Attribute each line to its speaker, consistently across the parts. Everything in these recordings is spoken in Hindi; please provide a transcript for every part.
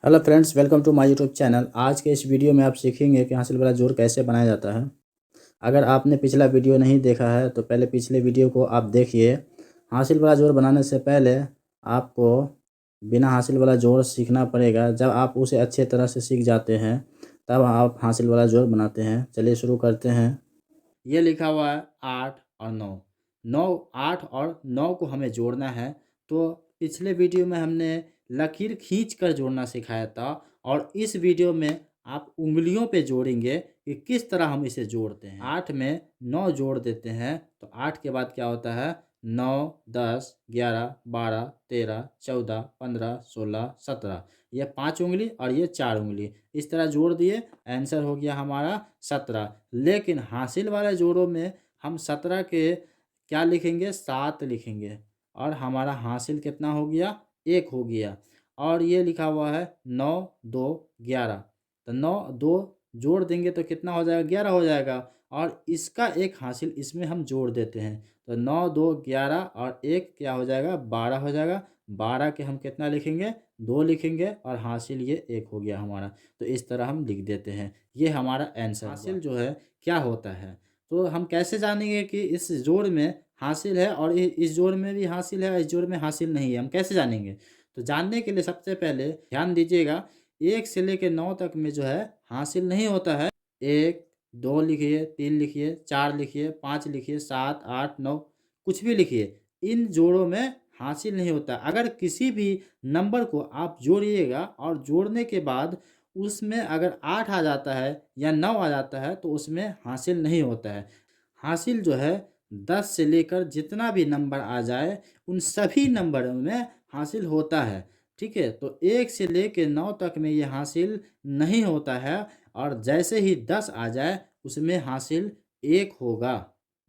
Speaker 1: Hello friends, welcome to my YouTube channel. आज के इस वीडियो में आप सीखेंगे कि हासिल वाला जोड़ कैसे बनाया जाता है। अगर आपने पिछला वीडियो नहीं देखा है तो पहले पिछले वीडियो को आप देखिए। हासिल वाला जोड़ बनाने से पहले आपको बिना हासिल वाला जोड़ सीखना पड़ेगा। जब आप उसे अच्छे तरह से सीख जाते हैं तब आप हासिल वाला जोड़ बनाते हैं। चलिए शुरू करते हैं। ये लिखा हुआ है 8 और 9। 8 और 9 को हमें जोड़ना है। तो पिछले वीडियो में हमने लकीर खींचकर जोड़ना सिखाया था और इस वीडियो में आप उंगलियों पे जोड़ेंगे कि किस तरह हम इसे जोड़ते हैं। 8 में 9 जोड़ देते हैं तो 8 के बाद क्या होता है 9, 10, 11, 12, 13, 14, 15, 16, 17। ये 5 उंगली और ये 4 उंगली इस तरह जोड़ दिए। आंसर हो गया हमारा 17। लेकिन हासिल वाले जोड़ों में हम 17 के क्या लिखेंगे 7 लिखेंगे और हमारा हासिल कितना हो गया 1 हो गया। और ये लिखा हुआ है 9, 2, 11। तो 9 2 जोड़ देंगे तो कितना हो जाएगा 11 हो जाएगा और इसका एक हासिल इसमें हम जोड़ देते हैं। तो 9, 2, 11 और एक क्या हो जाएगा 12 हो जाएगा। 12 के हम कितना लिखेंगे 2 लिखेंगे और हासिल ये 1 हो गया हमारा। तो इस तरह हम लिख देते हैं। ये हमारा आंसर हासिल जो है क्या होता है। तो हम कैसे जानेंगे कि इस जोड़ में हासिल है और इस जोड़ में भी हासिल है और इस जोड़ में हासिल नहीं है, हम कैसे जानेंगे। तो जानने के लिए सबसे पहले ध्यान दीजिएगा 1 से लेकर 9 तक में जो है हासिल नहीं होता है। 1, 2 लिखिए, 3 लिखिए, 4 लिखिए, 5 लिखिए, 7, 8, 9 कुछ भी लिखिए। इन जोड़ों में हासिल नहीं होता। अगर किसी भी नंबर को आप जोड़िएगा और जोड़ने के बाद उसमें अगर 8 आ जाता है या 9 आ जाता है तो उसमें हासिल नहीं होता है। हासिल जो है 10 से लेकर जितना भी नंबर आ जाए उन सभी नंबरों में हासिल होता है। ठीक है, तो 1 से लेकर 9 तक में ये हासिल नहीं होता है और जैसे ही 10 आ जाए उसमें हासिल 1 होगा।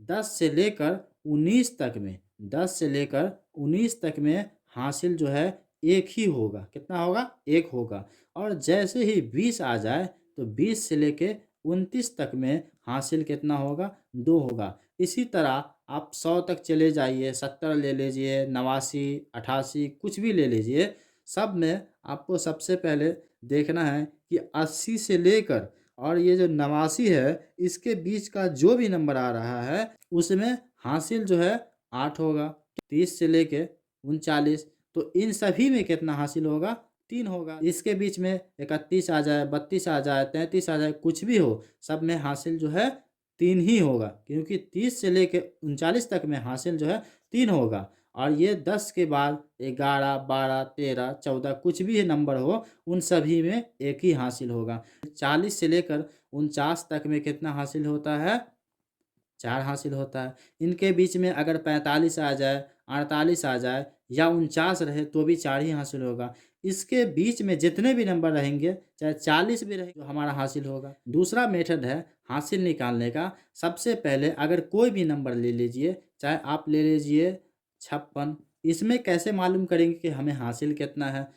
Speaker 1: 10 से लेकर 19 तक में 10 से लेकर 19 तक में हासिल जो है 1 ही होगा। कितना होगा 1 होगा। और जैसे ही 20 आ जाए तो 20 से लेके 29 तक में हासिल कितना होगा 2 होगा। इसी तरह आप 100 तक चले जाइए, 70 ले लीजिए, 89, 88 कुछ भी ले लीजिए। सब में आपको सबसे पहले देखना है कि 80 से लेकर और ये जो 89 है इसके बीच का जो भी नंबर आ रहा है उसमें हासिल जो है 8 होगा। 30 से लेके 39 तो इन सभी में कितना हासिल होगा 3 होगा। इसके बीच में 31 आ जाए, 32 आ जाए, 33 आ जाए कुछ भी हो सब में हासिल जो है 3 ही होगा। क्योंकि 30 से लेके 39 तक में हासिल जो है 3 होगा। और ये 10 के बाद 11, 12, 13, 14 कुछ भी नंबर हो उन सभी में 1 ही हासिल होगा। 40 से लेकर 49 तक में कितना हासिल होता है 4 हासिल होता है। इनके बीच में अगर 45 आ जाए, 48 आ जाए या 49 रहे तो भी 4 ही हासिल होगा। इसके बीच में जितने भी नंबर रहेंगे चाहे 40 भी रहे तो हमारा हासिल होगा। दूसरा मेथड है हासिल निकालने का। सबसे पहले अगर कोई भी नंबर ले लीजिए, चाहे आप ले लीजिए 56। इसमें कैसे मालूम करेंगे कि हमें हासिल कितना है।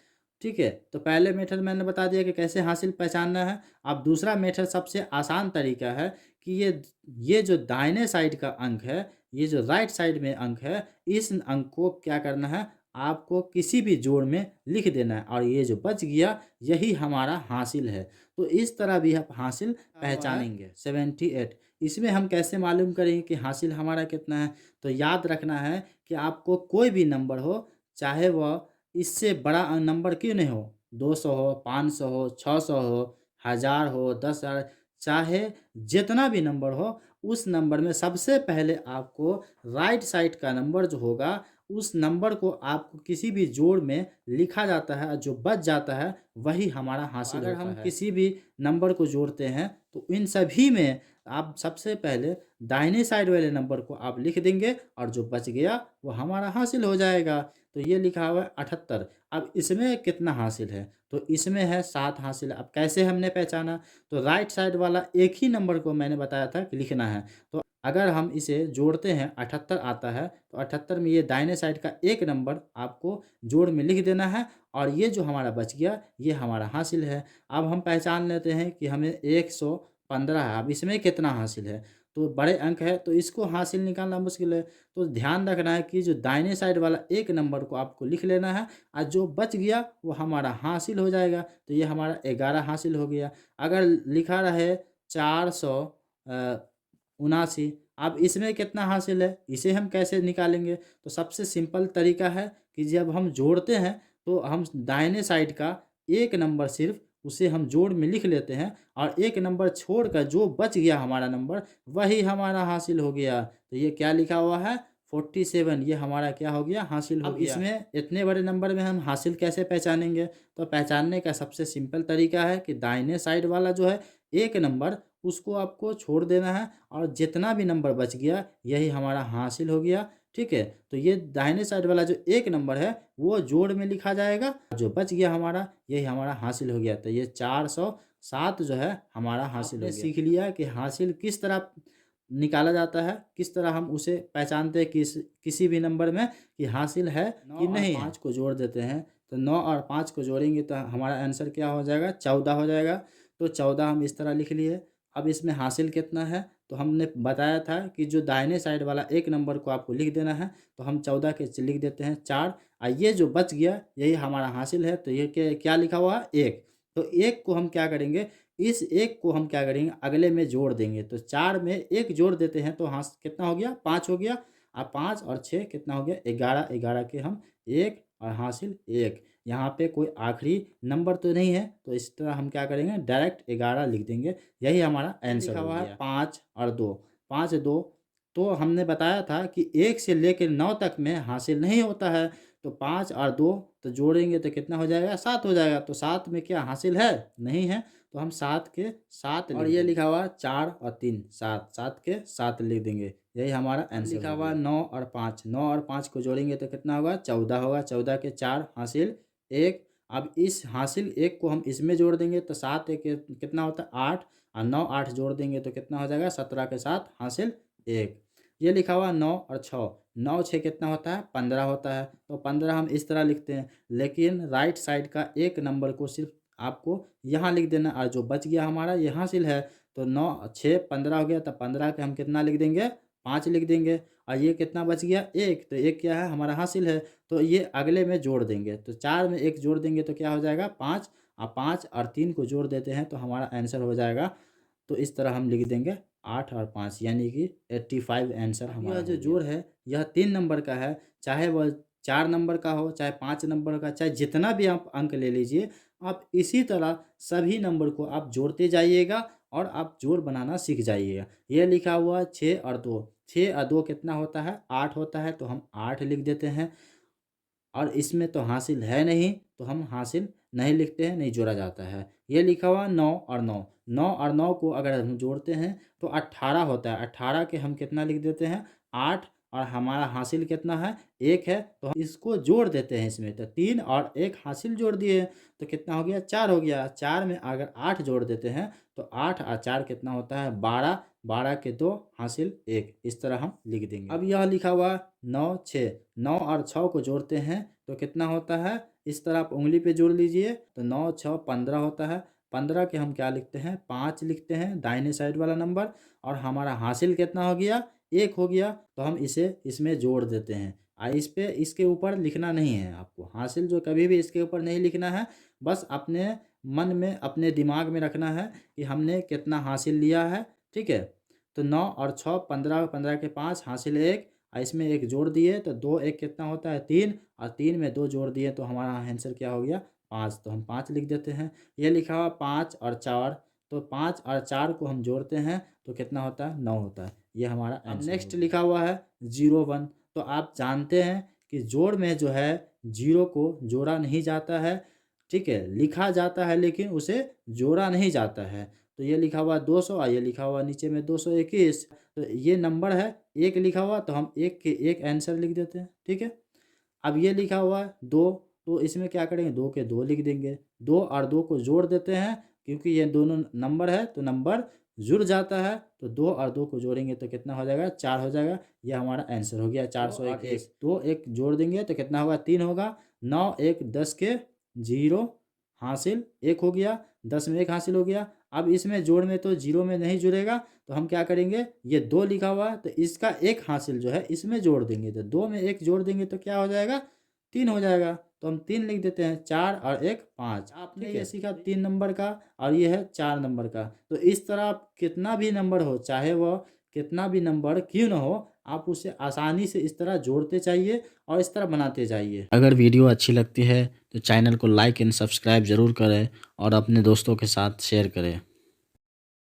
Speaker 1: ठीक है, तो पहले मेथड मैंने बता दिया कि कैसे हासिल पहचानना है। अब दूसरा मेथड सबसे आसान तरीका है कि ये जो दाहिने साइड का अंक है, ये जो राइट साइड में अंक है, इस अंक को क्या करना है आपको किसी भी जोड़ में लिख देना है और ये जो बच गया यही हमारा हासिल है। तो इस तरह भी आप हासिल पहचानेंगे। 78 इसमें हम कैसे मालूम करेंगे कि हासिल हमारा कितना है। तो याद रखना है कि आपको कोई भी नंबर हो, चाहे वह इससे बड़ा नंबर क्यों नहीं हो, 200 हो, 500 हो, 600 हो, 1000 हो, 10,000, चाहे जितना भी नंबर हो उस नंबर में सबसे पहले आपको राइट साइड का नंबर जो होगा उस नंबर को आपको किसी भी जोड़ में लिखा जाता है। जो बच जाता है वही हमारा हासिल होता है। अगर हम किसी भी नंबर को जोड़ते हैं तो इन सभी में आप सबसे पहले दाहिने साइड वाले नंबर को आप लिख देंगे और जो बच गया वो हमारा हासिल हो जाएगा। तो ये लिखा हुआ है 78। अब इसमें कितना हासिल है तो इसमें है 7 हासिल है। अब कैसे हमने पहचाना, तो राइट साइड वाला एक ही नंबर को मैंने बताया था कि लिखना है। तो अगर हम इसे जोड़ते हैं 78 आता है तो 78 में ये दाहिने साइड का एक नंबर आपको जोड़ में लिख देना है और ये जो हमारा बच गया ये हमारा हासिल है। अब हम पहचान लेते हैं कि हमें 115 है। अब इसमें कितना हासिल है तो बड़े अंक है, तो इसको हासिल निकालना मुश्किल है। तो ध्यान रखना है कि जो दाहिने साइड वाला एक नंबर को आपको लिख लेना है और जो बच गया वो हमारा हासिल हो जाएगा। तो ये हमारा 11 हासिल हो गया। अगर लिखा रहे 479, अब इसमें कितना हासिल है, इसे हम कैसे निकालेंगे? तो सबसे सिंपल तरीका है कि जब हम जोड़ते हैं तो हम दाहिने साइड का एक नंबर सिर्फ उसे हम जोड़ में लिख लेते हैं और एक नंबर छोड़कर जो बच गया हमारा नंबर वही हमारा हासिल हो गया। तो ये क्या लिखा हुआ है 47, ये हमारा क्या हो गया, हासिल हो गया। अब इसमें इतने बड़े नंबर में हम हासिल कैसे पहचानेंगे? तो पहचानने का सबसे सिंपल तरीका है कि दाहिने साइड वाला जो है एक नंबर उसको आपको छोड़ देना है और जितना भी नंबर बच गया यही हमारा हासिल हो गया। ठीक है, तो ये दाहिने साइड वाला जो एक नंबर है वो जोड़ में लिखा जाएगा, जो बच गया हमारा यही हमारा हासिल हो गया। तो ये 407 जो है हमारा हासिल हो गया। सीख लिया कि हासिल किस तरह निकाला जाता है, किस तरह हम उसे पहचानते हैं किसी भी नंबर में कि हासिल है कि नहीं है। 5 को जोड़ देते हैं, तो 9 और 5 को जोड़ेंगे तो हमारा आंसर क्या हो जाएगा, 14 हो जाएगा। तो 14 हम इस तरह लिख लिए। अब इसमें हासिल कितना है, तो हमने बताया था कि जो दाहिने साइड वाला एक नंबर को आपको लिख देना है, तो हम 14 के लिख देते हैं 4 और ये जो बच गया यही हमारा हासिल है। तो ये क्या लिखा हुआ है, 1। तो 1 को हम क्या करेंगे, इस 1 को हम क्या करेंगे, अगले में जोड़ देंगे। तो 4 में 1 जोड़ देते हैं तो कितना हो गया, 5 हो गया। अब 5 और 6 कितना हो गया, 11। 11 के हम 1 और हासिल 1। यहाँ पे कोई आखिरी नंबर तो नहीं है, तो इस तरह हम क्या करेंगे, डायरेक्ट 11 लिख देंगे, यही हमारा आंसर हो गया। 5 और 2, 5 2, तो हमने बताया था कि 1 से लेकर 9 तक में हासिल नहीं होता है। तो 5 और 2 तो जोड़ेंगे तो कितना हो जाएगा, 7 हो जाएगा। तो 7 में क्या हासिल है, नहीं है, तो हम 7 के 7 और ये लिखा हुआ 4 और 3 7, 7 के 7 लिख देंगे, यही हमारा आंसर लिखा हुआ। 9 और 5, 9 और 5 को जोड़ेंगे तो कितना होगा, 14 होगा। 14 के 4 हासिल 1। अब इस हासिल 1 को हम इसमें जोड़ देंगे तो 7 1 कितना होता है, 8 और 9 8 जोड़ देंगे तो कितना हो जाएगा, 17 के 7 हासिल 1। ये लिखा हुआ 9 और 6, 9 6 कितना होता है, 15 होता है। तो 15 हम इस तरह लिखते हैं, लेकिन राइट साइड का एक नंबर को सिर्फ आपको यहाँ लिख देना और जो बच गया हमारा ये हासिल है। तो 9 6 15 हो गया, तो 15 के हम कितना लिख देंगे, 5 लिख देंगे। और ये कितना बच गया, 1। तो 1 क्या है, हमारा हासिल है। तो ये अगले में जोड़ देंगे, तो 4 में 1 जोड़ देंगे तो क्या हो जाएगा, 5। और 5 और 3 को जोड़ देते हैं तो हमारा आंसर हो जाएगा। तो इस तरह हम लिख देंगे 8 और 5, यानी कि 85 आंसर हमारा। यह जो जोड़ है यह 3 नंबर का है, चाहे वह 4 नंबर का हो, चाहे 5 नंबर का, चाहे जितना भी आप अंक ले लीजिए, आप इसी तरह सभी नंबर को आप जोड़ते जाइएगा और आप जोड़ बनाना सीख जाइएगा। यह लिखा हुआ 6 और 2, 6 और 2 कितना होता है, 8 होता है। तो हम 8 लिख देते हैं और इसमें तो हासिल है नहीं, तो हम हासिल नहीं लिखते हैं, नहीं जोड़ा जाता है। ये लिखा हुआ 9 और 9, 9 और 9 को अगर हम जोड़ते हैं तो 18 होता है। 18 के हम कितना लिख देते हैं, 8। और हमारा हासिल कितना है, 1 है। तो हम इसको जोड़ देते हैं इसमें, तो 3 और 1 हासिल जोड़ दिए तो कितना हो गया, 4 हो गया। 4 में अगर 8 जोड़ देते हैं तो 8 और 4 कितना होता है, 12। 12 के 2 हासिल 1, इस तरह हम लिख देंगे। अब यह लिखा हुआ 9 6, 9 और 6 को जोड़ते हैं तो कितना होता है, इस तरह आप उंगली पे जोड़ लीजिए तो 9 6 15 होता है। 15 के हम क्या लिखते हैं, 5 लिखते हैं, दाहिने साइड वाला नंबर। और हमारा हासिल कितना हो गया, 1 हो गया। तो हम इसे इसमें जोड़ देते हैं। इस पे इसके ऊपर लिखना नहीं है आपको, हासिल जो कभी भी इसके ऊपर नहीं लिखना है। बस अपने मन में, अपने दिमाग में रखना है कि हमने कितना हासिल लिया है। ठीक है, तो 9 और 6 15, 15 के 5 हासिल 1। इसमें 1 जोड़ दिए तो 2 1 कितना होता है, 3। और 3 में 2 जोड़ दिए तो हमारा आंसर क्या हो गया, 5। तो हम 5 लिख देते हैं। ये लिखा हुआ 5 और 4, तो 5 और 4 को हम जोड़ते हैं तो कितना होता है, 9 होता है। ये हमारा आंसर। नेक्स्ट लिखा हुआ है 0 1। तो आप जानते हैं कि जोड़ में जो है 0 को जोड़ा नहीं जाता है। ठीक है, लिखा जाता है लेकिन उसे जोड़ा नहीं जाता है। तो ये लिखा हुआ 200 और ये लिखा हुआ नीचे में 221। तो ये नंबर है 1 लिखा हुआ, तो हम 1 के 1 आंसर लिख देते हैं। ठीक है, अब ये लिखा हुआ 2, तो इसमें क्या करेंगे, 2 के 2 लिख देंगे। 2 और 2 को जोड़ देते हैं, क्योंकि ये दोनों नंबर है तो नंबर जुड़ जाता है। तो 2 और 2 को जोड़ेंगे तो कितना हो जाएगा, 4 हो जाएगा। ये हमारा आंसर हो गया 401। 2 1 जोड़ देंगे तो कितना होगा, 3 होगा। 9 1 10 के 0 हासिल 1 हो गया। 10 में 1 हासिल हो गया। अब इसमें जोड़ में तो जीरो में नहीं जुड़ेगा, तो हम क्या करेंगे, ये 2 लिखा हुआ है तो इसका एक हासिल जो है इसमें जोड़ देंगे, तो 2 में 1 जोड़ देंगे तो क्या हो जाएगा, 3 हो जाएगा। तो हम 3 लिख देते हैं, 4 और 1 5। आपने ये सीखा 3 नंबर का और ये है 4 नंबर का। तो इस तरह आप कितना भी नंबर हो, चाहे वह कितना भी नंबर क्यों ना हो, आप उसे आसानी से इस तरह जोड़ते जाइए और इस तरह बनाते जाइए। अगर वीडियो अच्छी लगती है तो चैनल को लाइक एंड सब्सक्राइब ज़रूर करें और अपने दोस्तों के साथ शेयर करें।